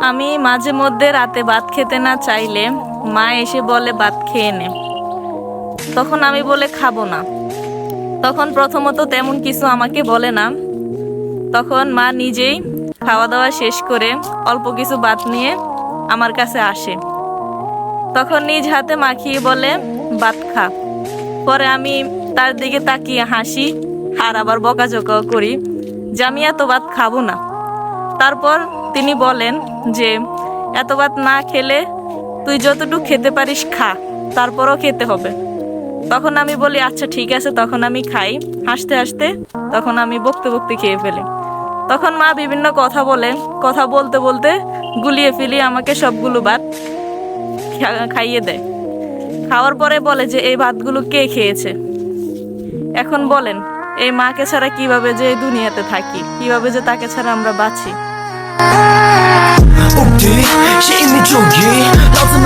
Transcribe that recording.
আমি মাঝে মধ্যে রাতে ভাত খেতে না চাইলে মা এসে বলে ভাত খেয়ে নে। তখন আমি বলে খাবো না। তখন প্রথমত তেমন কিছু আমাকে বলে না। তখন মা নিজেই খাওয়া দাওয়া শেষ করে অল্প কিছু ভাত নিয়ে আমার কাছে আসে। তখন নিজ হাতে মাখিয়ে বলে ভাত খা। পরে আমি তার দিকে তাকিয়ে হাসি আর আবার বকাঝকাও করি যে আমি এত ভাত খাবো না। তারপর তিনি বলেন যে এত ভাত না খেলে তুই যতটুকু খেতে পারিস খা, তারপরও খেতে হবে। তখন আমি বলি আচ্ছা ঠিক আছে, তখন আমি খাই হাসতে হাসতে। তখন আমি বকতে বকতে খেয়ে ফেলি। তখন মা বিভিন্ন কথা বলে, কথা বলতে বলতে গুলিয়ে ফেলি আমাকে সবগুলো ভাত খাইয়ে দেয়। খাওয়ার পরে বলে যে এই ভাতগুলো কে খেয়েছে। এখন বলেন এই মাকে ছাড়া কিভাবে যে এই দুনিয়াতে থাকি, কিভাবে যে তাকে ছাড়া আমরা বাঁচি। 옥들이 시인이 저기 너도